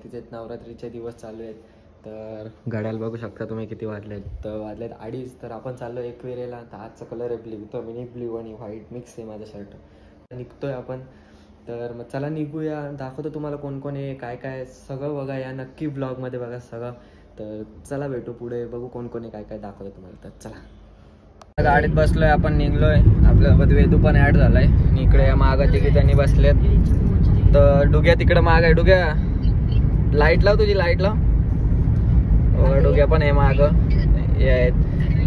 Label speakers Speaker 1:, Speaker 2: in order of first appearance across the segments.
Speaker 1: माहितीच आहेत, नवरात्रीचे दिवस चालू आहेत. तर घड्याळ बघू शकता तुम्ही किती वाजलेत. तर वाजलेत 2:30. तर आपण चाललो एकविरेला. तर आजचा कलर आहे ब्ल्यू, तर मिनी ब्ल्यू आणि व्हाईट मिक्स आहे माझं शर्ट. निघतोय आपण. तर मग चला निघूया. दाखवतो तुम्हाला कोण कोण आहे, काय काय सगळं बघा या नक्की ब्लॉगमध्ये बघा सगळं. तर चला भेटू पुढे, बघू कोण कोण आहे, काय काय दाखवतो तुम्हाला. तर चला गाडीत बसलोय आपण, निघलोय. आपल्यासोबत वेदू पण ॲड झालाय आणि इकडे या मागं तिघी त्यांनी बसलेत. तर डुग्या तिकडे माग आहे. डुग्या लाईट लाव, तुझी लाईट लाव. डुग्या पण आहे माग आहेत.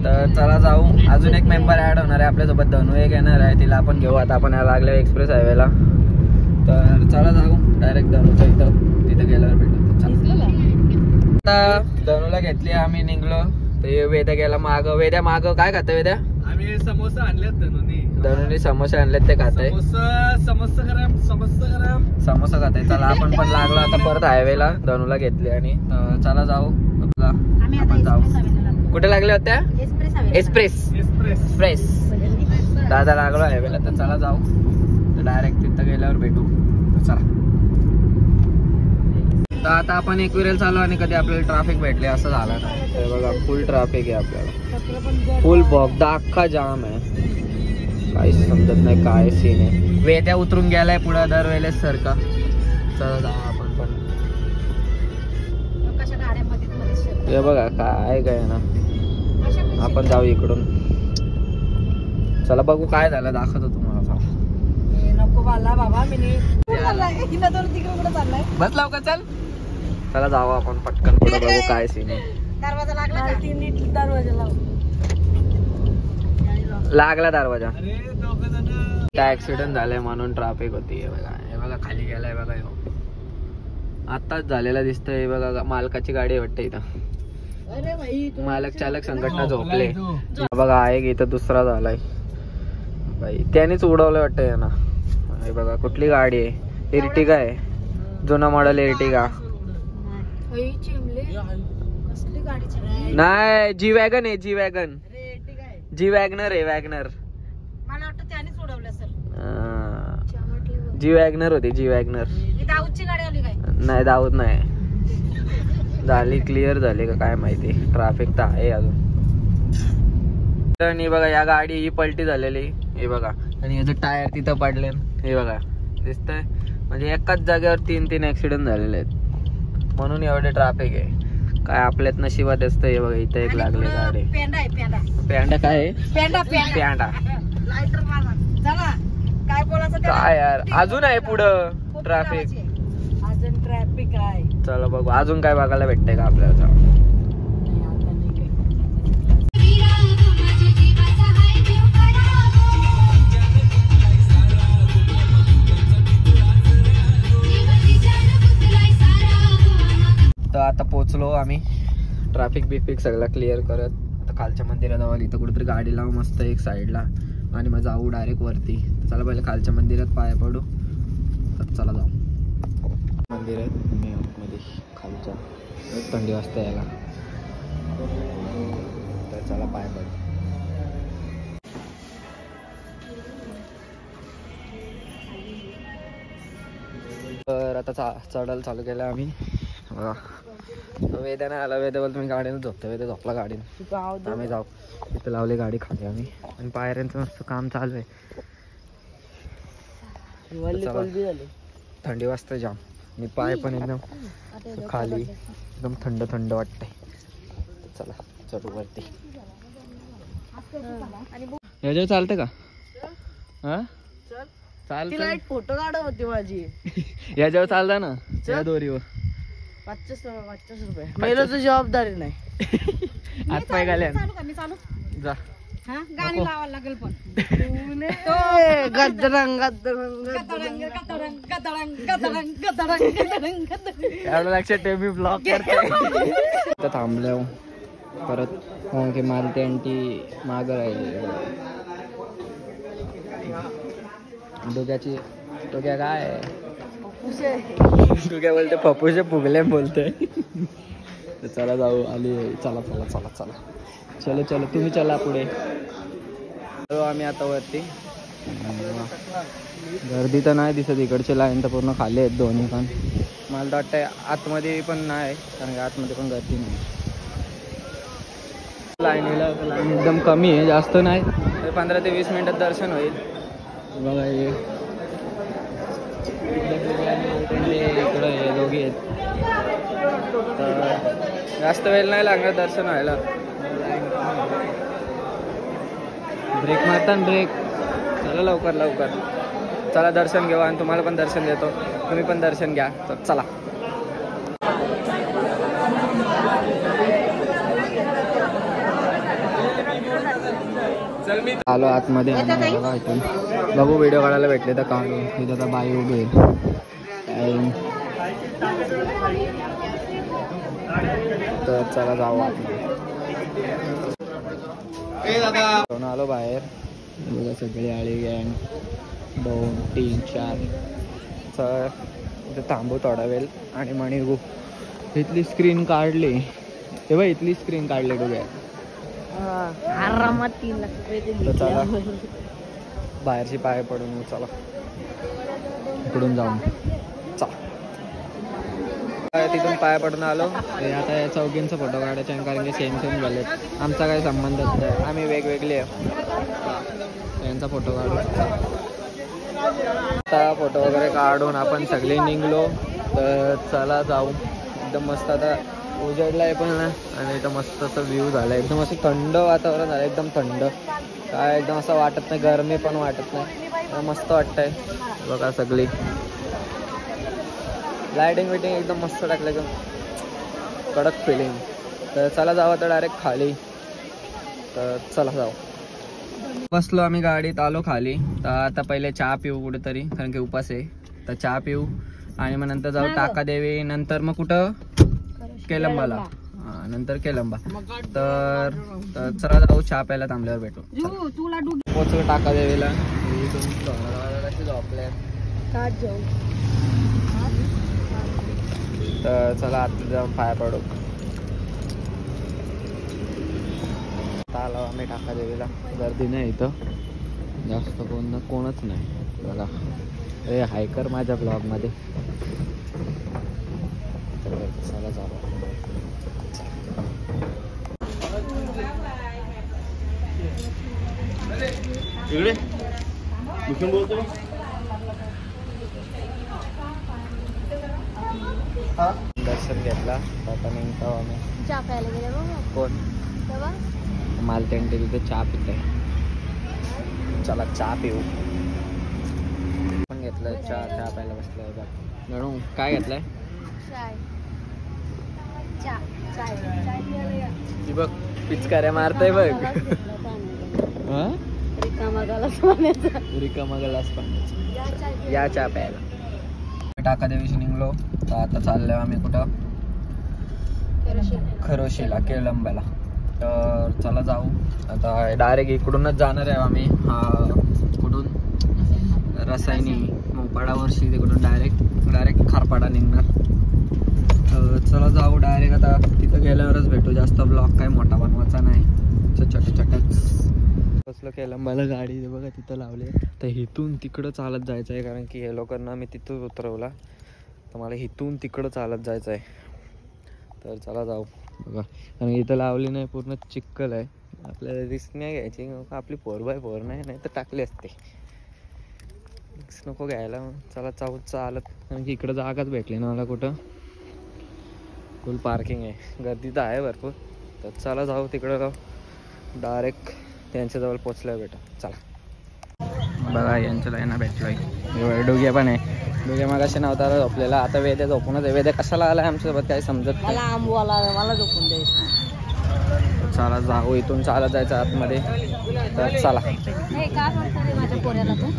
Speaker 1: तर चला जाऊ. अजून एक मेंबर ॲड होणार आहे आपल्यासोबत, धनू एक येणार आहे, तिला आपण घेऊ. आता आपण लागलो एक्सप्रेस हायवेला. तर चला जाऊ डायरेक्ट धनूच्या इथं, तिथे गेल्यावर भेटू. चला आता धनूला घेतली, आम्ही निघलो. तर वेद्या गेला माग. वेद्या माग काय खात? वेद्या
Speaker 2: आम्ही समोसा आणलेत.
Speaker 1: धनूने समोसे आणलेत, ते खाते. समोसा खाते. चला आपण पण लागलो आता परत हायवेला. धनूला घेतली आणि चला जाऊ. आपण जाऊ. कुठे लागले होत्या? एक्सप्रेस. दादा लागलो हायवेला. तर चला जाऊ. तर डायरेक्ट तिथं गेल्यावर भेटू. चला. तर आता आपण एकविरेला चालू आणि कधी आपल्याला ट्रॅफिक भेटले असं झालं नाही. तर बघा फुल ट्रॅफिक आहे आपल्याला, फुल बोगदा अख्खा जाम आहे. काहीच समजत नाही काय सीन आहे. वेद्या उतरून गेलाय पुढे दरवेळेस सारखा. चला जाऊ आपण पण. हे बघा काय काय ना, आपण जाऊ इकडून. चला बघू काय झालं, दाखवतो तुम्हाला.
Speaker 3: नको बाला बाबा, मी
Speaker 1: बस लवकर चल. चला जाऊ आपण पटकन पुढे, बघू काय सीन आहे.
Speaker 3: दरवाजा लागला का? दरवाजा
Speaker 1: लागला दरवाजा. त्या ऍक्सिडेंट झालाय म्हणून ट्रॅफिक होती. हे बघा, हे बघा खाली गेलाय बघा. आताच झालेला दिसतंय. हे बघा मालकाची गाडी वाटते इथं. मालक चालक संघटना झोपले. बघा आहे इथं दुसरा झालाय बाई, त्यानेच उडवलं वाटतंय यांना. हे बघा कुठली गाडी आहे, इर्टिगा आहे, जुना मॉडेल इर्टिगा. नाही जी वॅगन आहे, जी वॅगन. जी वॅगनर आहे, वॅगनर.
Speaker 3: मला वाटतं त्यानेच उडवलं सर.
Speaker 1: जी वॅगनर होती, जी वॅगनर.
Speaker 3: दाऊदची गाडी आली काय?
Speaker 1: नाही दाऊद नाही झाली, क्लिअर झाली का काय माहिती. ट्रॅफिक तर आहे अजून. आणि बघा या गाडी ही पलटी झालेली. हे बघा, आणि याचं टायर तिथं पडले. हे बघा दिसतंय. म्हणजे एकाच जागेवर 3 ऍक्सिडेंट झालेले आहेत, म्हणून एवढे ट्रॅफिक आहे. काय आपल्यात नशिबात असतं. हे बघा इथं एक लागले गाडी. पॅन्डा काय आहे? पॅन्डा.
Speaker 3: काय बोलायचं
Speaker 1: काय यार, अजून आहे पुढं ट्रॅफिक.
Speaker 3: अजून ट्रॅफिक आहे.
Speaker 1: चला बघू अजून काय बघायला भेटतंय का आपल्याला. तर आता पोचलो आम्ही. ट्रॅफिक बिफिक सगळं क्लिअर करत आता खालच्या मंदिरात जाऊ. इथं कुठेतरी गाडी लावू मस्त एक साईडला आणि मग जाऊ डायरेक्ट वरती. चला पहिले खालच्या मंदिरात पाया पडू. तर चला जाऊ मंदिरात मध्ये खालच्या. थंडी वाजता यायला. तर चला पाया पडू. तर आता चढायला चालू केलं आम्ही. वेद्या नाही आला. वेद्या बोलतो मी गाडीनं झोपतो. वेद्या झोपला गाडीनं. आम्ही जाऊ. तिथे लावली गाडी खाली आम्ही, आणि पायऱ्यांचं मस्त काम चालू आहे. थंडी वाजते जाम आणि पाय पण एकदम खाली एकदम थंड थंड वाटतंय. चला चढू वरती. याच्यावर चालते का? हा चालतं.
Speaker 3: फोटो काढ होती माझी.
Speaker 1: याच्यावर चालता ना या दोरीवर.
Speaker 3: 500 रुपये. मेलो तर जबाबदारी नाही.
Speaker 1: हात पाय घाल्या जा.
Speaker 3: गाणी लावायला लागेल पण. गदरंग गदरंग
Speaker 1: एवढं लक्षात ठेव, मी ब्लॉग करते. थांबल्या परत की मालती आंटी माग राहिली. डोक्याची डोक्या काय डोक्या बोलते पप्पूचे फुगले बोलते. चला जाऊ. आली. चला चला चला चला चलो चलो तुम्ही चला पुढे. आम्ही आता वरती. गर्दी तर नाही दिसत. इकडचे लाईन तर पूर्ण खाली आहेत दोन्ही पण. मला तर वाटतंय आतमध्ये पण नाही, कारण की आतमध्ये पण गर्दी नाही. लाईनीला लाईन एकदम कमी आहे, जास्त नाही. 15 ते 20 मिनिटात दर्शन होईल. बघा हे इकडं हे दोघी आहेत, तर जास्त वेळ नाही लागणार दर्शन व्हायला. ब्रेक मारता ना, ब्रेक. चला लवकर लवकर, चला दर्शन घेऊ आणि तुम्हाला पण दर्शन देतो, तुम्ही पण दर्शन घ्या. तर चला. आलो आतमध्ये आणि बघा इथून बघू व्हिडिओ काढायला भेटले तर काढू. इथं आता बाई उभी आहे. तर चला जाऊ आतमध्ये. आलो बाहेर, बघा सगळे आळी गँग 2 3 4. तर इथं थांबू थोडा वेळ आणि मग निघू. इथली स्क्रीन काढली तेव्हा, इथली स्क्रीन काढली डोक्या.
Speaker 3: आरामात 3 लाख रुपये
Speaker 1: चला बाहेरची पाय पडून येऊ. चला इकडून जाऊन चला. तिथून पाय पडून आलो. आता या चौघींचा फोटो काढायचा आहे, कारण की सेम सेम झाले. आमचा काही संबंधच नाही, आम्ही वेगवेगळे आहे. यांचा फोटो काढू. आता फोटो वगैरे काढून आपण सगळे निघलो. तर चला जाऊ. एकदम मस्त आता उजेडला आहे पण ना, आणि एकदम मस्त असं व्ह्यू झाला. एकदम असं थंड वातावरण झालं, एकदम थंड. काय एकदम असं वाटत नाही, गरमी पण वाटत नाही, मस्त वाटतंय. बघा सगळी लायटिंग विटिंग एकदम मस्त टाकलं, एकदम कडक फिलिंग. तर चला जाऊ आता डायरेक्ट खाली. तर चला जाऊ. बसलो आम्ही गाडीत, आलो खाली. तर आता पहिले चहा पिऊ कुठेतरी, कारण की उपास आहे. तर चहा पिऊ आणि मग नंतर जाऊ टाकादेवी. नंतर मग कुठं केलंबाला, नंतर केलंबा. तर चला जाऊ, चहा प्यायला थांबल्यावर भेटू. पोचलो टाकादेवीला. झोपल्या. तर चला आता जाऊन पाया पडू. आलो आम्ही टाकादेवीला. गर्दी नाही इथं जास्त, कोणच नाही. बघा हे हायकर माझ्या ब्लॉगमध्ये. तर चला जाऊ.
Speaker 2: इकडे बोलतो.
Speaker 1: दर्शन घेतला. आता निघतो आम्ही.
Speaker 3: चहा प्यायला गेले बघा.
Speaker 1: कोण
Speaker 3: तेव्हा
Speaker 1: मालटेंटे तिथे चहा पिते. चला चहा पिऊ. पण घेतलंय चहा प्यायला बसलाय. बघ म्हणून काय घेतलंय?
Speaker 3: चाय.
Speaker 1: ती बघ पिचकाऱ्या मारताय बघ. रिकामा गलास पाण्याचा. या चहा प्यायला. टाकादेवीशी निघलो. तर आता चाललोय आम्ही कुठं, खरोशीला, केळंब्याला. तर चला जाऊ. आता डायरेक्ट इकडूनच जाणार आहे आम्ही. कुठून रसायनी मोपाडावरशी तिकडून डायरेक्ट खारपाडा निघणार. तर चला जाऊ डायरेक्ट. आता तिथं गेल्यावरच भेटू. जास्त ब्लॉग काय मोठा बनवायचा नाही, छोटंच. बसलो केलंबाला. गाडी बघा तिथं लावली. तर इथून तिकडं चालत जायचं आहे, कारण की हे लोकांना मी तिथं उतरवला. तर मला इथून तिकडं चालत जायचं आहे. तर चला जाऊ. बघा कारण इथं लावली नाही, पूर्ण चिक्कल आहे. आपल्याला रिस्क नाही घ्यायची. आपली 4x4 नाही तर टाकली असते. रिस्क नको घ्यायला. चला जाऊ चालत, कारण की इकडं जागाच भेटली ना मला कुठं. फुल पार्किंग आहे, गर्दी तर आहे भरपूर. तर चला जाऊ तिकडं. डायरेक्ट त्यांच्याजवळ पोचल्यावर भेटा. चला. बघा यांच्या लाईना भेटलोय. डोग्या पण आहे. डोग्या मागाशी नव्हता झोपलेला, आता वेद्या झोपूनच आहे. वेद्या कशाला आलाय आमच्यासोबत काही समजत नाही.
Speaker 3: मला झोपून द्यायचं.
Speaker 1: चला जाऊ. इथून चालत जायचं आतमध्ये. तर चला.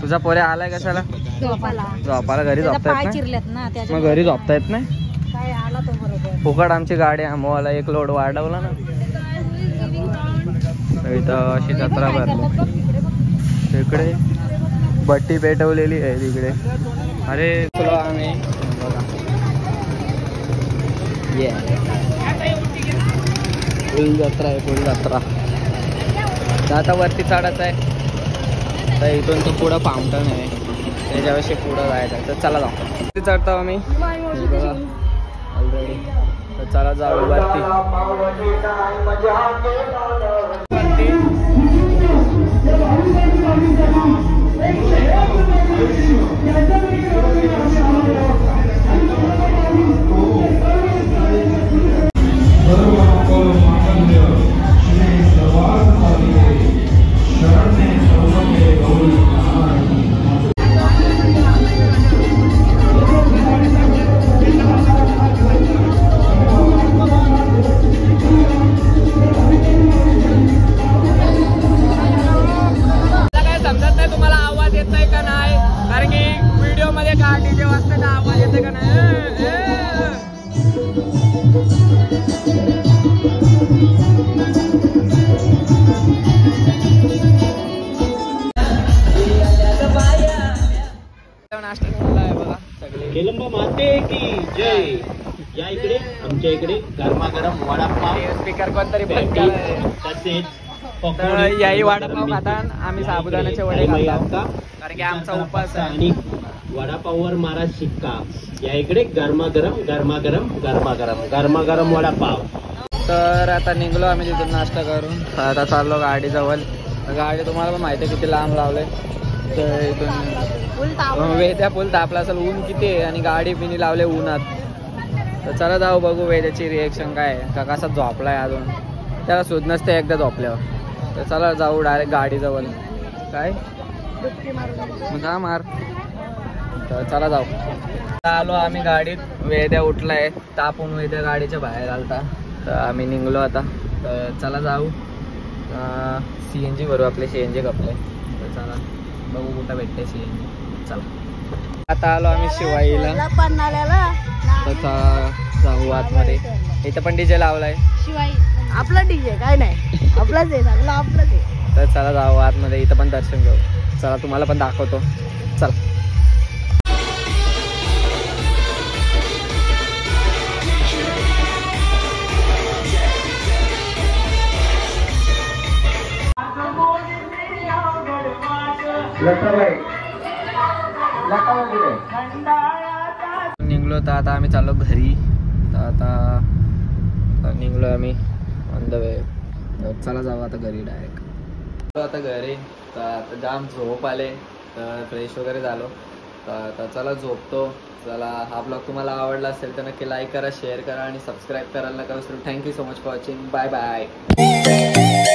Speaker 1: तुझा पोऱ्या आलाय कशाला? झोपायला. घरी झोपता येत नाही. मग घरी झोपता येत नाही. फुकट आमची गाडी आंबवाला. एक लोड वाढवला ना. इथं अशी जत्रा भरली. तिकडे बट्टी पेटवलेली आहे तिकडे. अरे चलो आम्ही बघा. ये फुल जत्रा आहे, फुल जत्रा. आता वरती चढायचं आहे. तर इथून तो पुढं फाउंटन आहे, त्याच्याविषयी पुढं जायचं आहे. तर चला जाऊ. चढतो आम्ही ऑलरेडी. तर चला जाऊ वरती.
Speaker 2: केलंबा माते की जय. या इकडे आमच्या इकडे गरमागरम वडापाव
Speaker 1: स्पीकर कोणतरी
Speaker 2: तसेच पकोडे.
Speaker 1: याही वडापाव खातात. आम्ही साबुदाण्याचे वडे
Speaker 2: आणि
Speaker 1: खातो
Speaker 2: आता
Speaker 1: कारण की आमचा उपास आहे.
Speaker 2: आणि वडापाववर मारा शिक्का. या इकडे गरमागरम गरमागरम गरमागरम गरमागरम वडापाव.
Speaker 1: तर आता निघलो आम्ही तिथून नाश्ता करून. आता चाललो गाडीजवळ. गाडी तुम्हाला पण माहिती आहे किती लांब लावले. तर इथून वेद्या फुल तापला असेल. ऊन किती आहे आणि गाडी पिणी लावले उन्हात. तर चला जाऊ बघू वेद्याची रिएक्शन काय आहे. का कसा झोपलाय अजून. त्याला सुध नसते एकदा झोपल्यावर. तर चला जाऊ डायरेक्ट गाडीजवळ. काय जा मार. तर चला जाऊ. आलो आम्ही गाडीत. वेद्या उठलाय. तापून वेद्या गाडीच्या बाहेर आलता. तर आम्ही निघलो आता. तर चला जाऊ. CNG भरू. आपले CNG कपले. तर चला बघू कुठं भेटते CNG. चला आता आलो आम्ही शिवाईला. तर जाऊ आतमध्ये. इथं पण DJ लावलाय.
Speaker 3: शिवाई आपला DJ काय नाही. आपलाच आहे सगळं आपलंच आहे.
Speaker 1: तर चला जाऊ आतमध्ये. इथं पण दर्शन घेऊ. चला तुम्हाला पण दाखवतो. चला. निघलो तर आता आम्ही चाललो घरी. तर आता निघलो आम्ही ऑन द वे. तर चला जाऊ आता घरी डायरेक्ट. आता घरी. तर आता जाम झोप आले. तर फ्रेश वगैरे झालो. तर आता चला झोपतो. चला हा ब्लॉग तुम्हाला आवडला असेल तर नक्की लाईक करा, शेअर करा आणि सबस्क्राईब करायला नका विसरू. Thank you so much for watching. Bye bye.